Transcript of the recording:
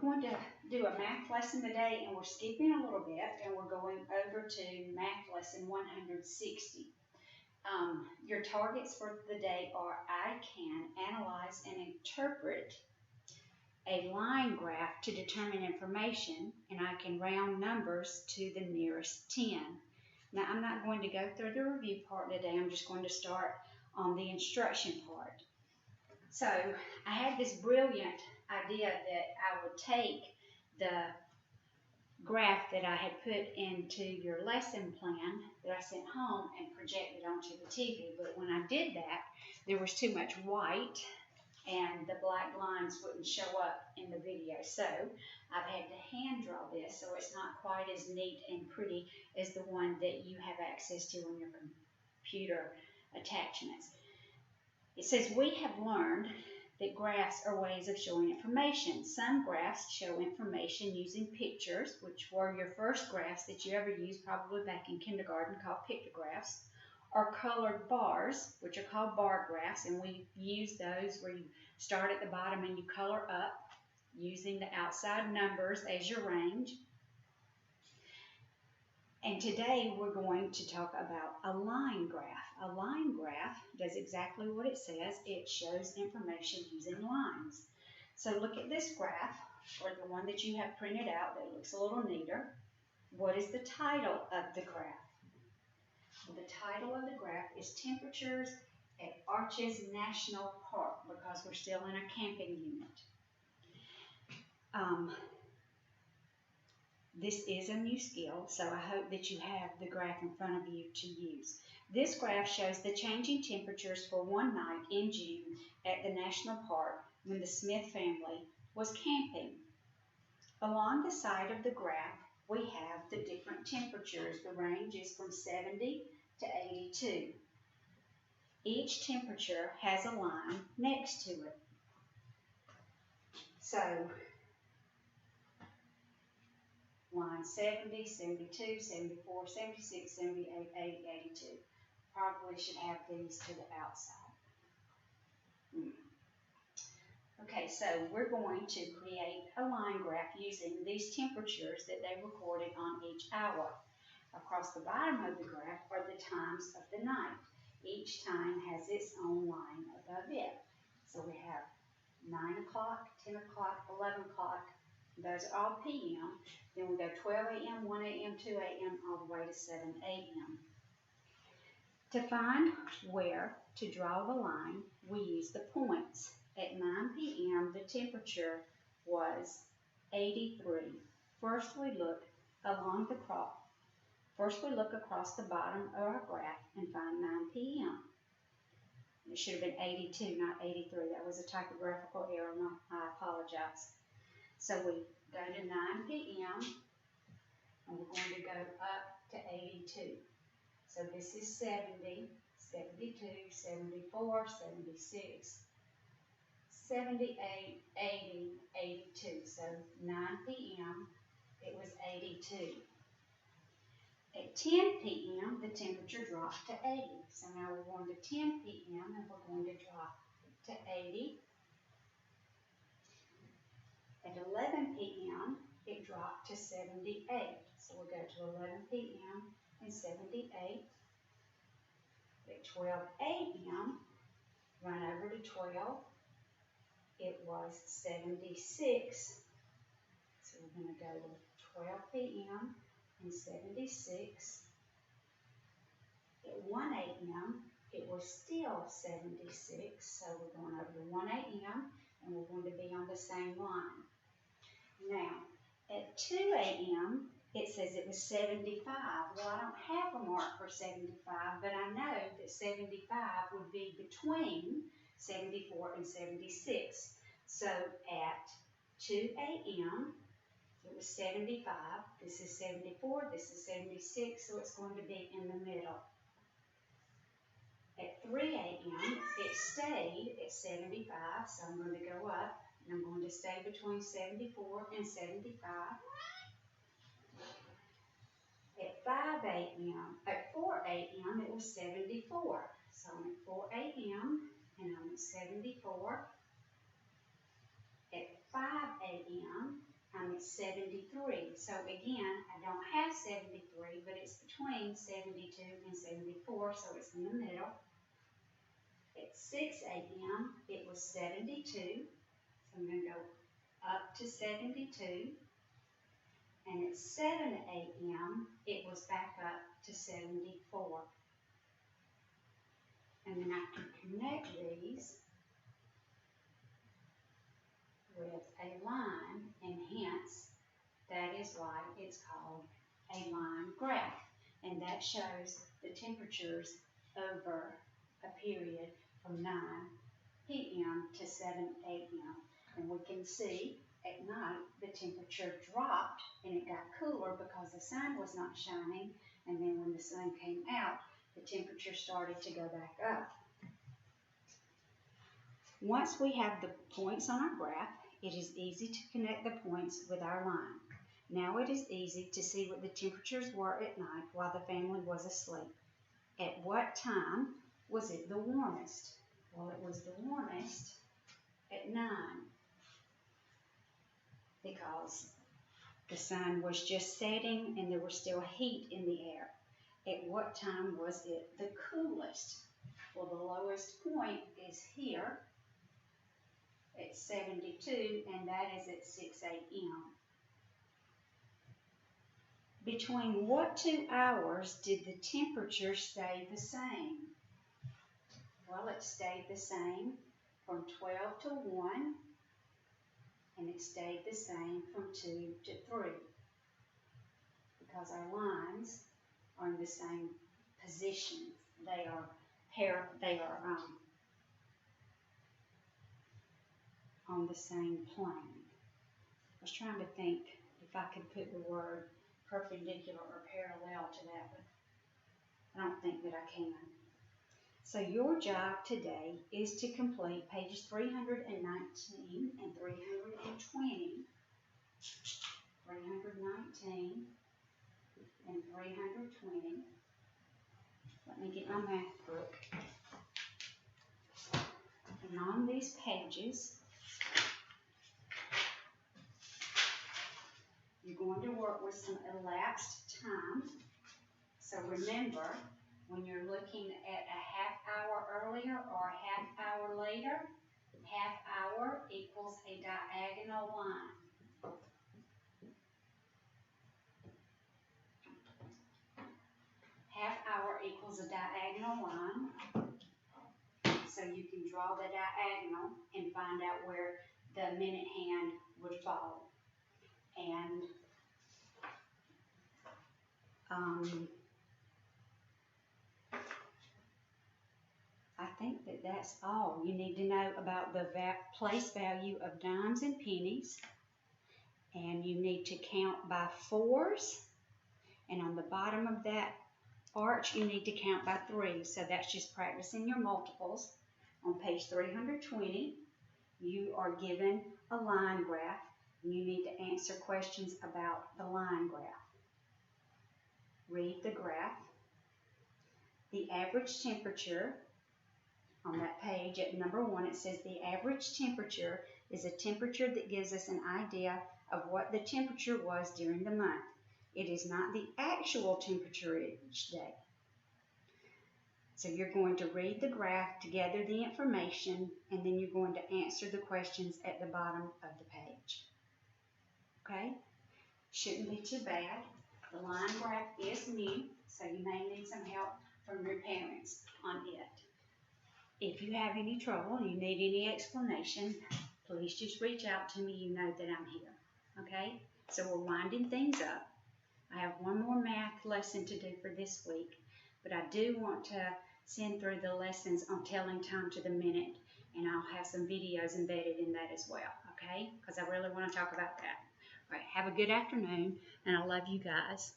going to do a math lesson today, and we're skipping a little bit, and we're going over to math lesson 160. Your targets for the day are: I can analyze and interpret a line graph to determine information, and I can round numbers to the nearest 10. Now, I'm not going to go through the review part today. I'm just going to start on the instruction part. So I had this brilliant idea that I would take the graph that I had put into your lesson plan that I sent home and project it onto the TV. But when I did that, there was too much white and the black lines wouldn't show up in the video. So I've had to hand draw this, so it's not quite as neat and pretty as the one that you have access to on your computer attachments. It says, we have learned that graphs are ways of showing information. Some graphs show information using pictures, which were your first graphs that you ever used probably back in kindergarten, called pictographs, or colored bars, which are called bar graphs, and we use those where you start at the bottom and you color up using the outside numbers as your range. And today we're going to talk about a line graph. A line graph does exactly what it says. It shows information using lines. So look at this graph, or the one that you have printed out that looks a little neater. What is the title of the graph? Well, the title of the graph is Temperatures at Arches National Park, because we're still in a camping unit. This is a new skill, so I hope that you have the graph in front of you to use. This graph shows the changing temperatures for one night in June at the National Park when the Smith family was camping. Along the side of the graph, we have the different temperatures. The range is from 70 to 82. Each temperature has a line next to it. So, line 70, 72, 74, 76, 78, 80, 82. Probably should have these to the outside. Okay, so we're going to create a line graph using these temperatures that they recorded on each hour. Across the bottom of the graph are the times of the night. Each time has its own line above it. So we have 9 o'clock, 10 o'clock, 11 o'clock. Those are all p.m. Then we go 12 a.m., 1 a.m., 2 a.m., all the way to 7 a.m. To find where to draw the line, we use the points. At 9 p.m., the temperature was 83. First we look across the bottom of our graph and find 9 p.m. It should have been 82, not 83. That was a typographical error. I apologize. So we go to 9 p.m. and we're going to go up to 82. So this is 70, 72, 74, 76, 78, 80, 82. So 9 p.m. it was 82. At 10 p.m. the temperature dropped to 80. So now we're going to 10 p.m. and we're going to drop to 80. At 11 p.m. it dropped to 78. So we'll go to 11 p.m. and 78. At 12 a.m. run over to 12. It was 76. So we're going to go to 12 p.m. and 76. At 1 a.m. it was still 76. So we're going over to 1 a.m. and we're going to be on the same line. Now, at 2 a.m., it says it was 75. Well, I don't have a mark for 75, but I know that 75 would be between 74 and 76. So at 2 a.m., it was 75. This is 74. This is 76, so it's going to be in the middle. At 3 a.m., it stayed at 75, so I'm going to go up. And I'm going to stay between 74 and 75. At 5 a.m., at 4 a.m., it was 74. So I'm at 4 a.m. and I'm at 74. At 5 a.m., was 73. So again, I don't have 73, but it's between 72 and 74, so it's in the middle. At 6 a.m., it was 72. So I'm going to go up to 72. And at 7 a.m., it was back up to 74. And then I can connect these with a line, and hence, that is why it's called a line graph. And that shows the temperatures over a period from 9 p.m. to 7 a.m. And we can see at night the temperature dropped and it got cooler because the sun was not shining. And then when the sun came out, the temperature started to go back up. Once we have the points on our graph, it is easy to connect the points with our line. Now it is easy to see what the temperatures were at night while the family was asleep. At what time was it the warmest? Well, it was the warmest at 9 because the sun was just setting and there was still heat in the air. At what time was it the coolest? Well, the lowest point is here at 72, and that is at 6 a.m. Between what 2 hours did the temperature stay the same? Well, it stayed the same from 12 to 1, and it stayed the same from 2 to 3 because our lines are in the same position. They are on the same plane. I was trying to think if I could put the word perpendicular or parallel to that, but I don't think that I can. So your job today is to complete pages 319 and 320. 319 and 320. Let me get my math book. And on these pages, you're going to work with some elapsed time. So remember, when you're looking at a half hour earlier or a half hour later, half hour equals a diagonal line. Half hour equals a diagonal line. So you can draw the diagonal and find out where the minute hand would fall. And I think that that's all you need to know about the place value of dimes and pennies. And you need to count by 4s. And on the bottom of that arch, you need to count by 3. So that's just practicing your multiples. On page 320, you are given a line graph. And you need to answer questions about the line graph. Read the graph. The average temperature, on that page at number 1, it says the average temperature is a temperature that gives us an idea of what the temperature was during the month. It is not the actual temperature each day. So you're going to read the graph to gather the information, and then you're going to answer the questions at the bottom of the page. Okay? Shouldn't be too bad. The line graph is new, so you may need some help from your parents on it. If you have any trouble and you need any explanation, please just reach out to me. You know that I'm here. Okay? So we're winding things up. I have one more math lesson to do for this week, but I do want to send through the lessons on telling time to the minute, and I'll have some videos embedded in that as well, okay? Because I really want to talk about that. All right, have a good afternoon, and I love you guys.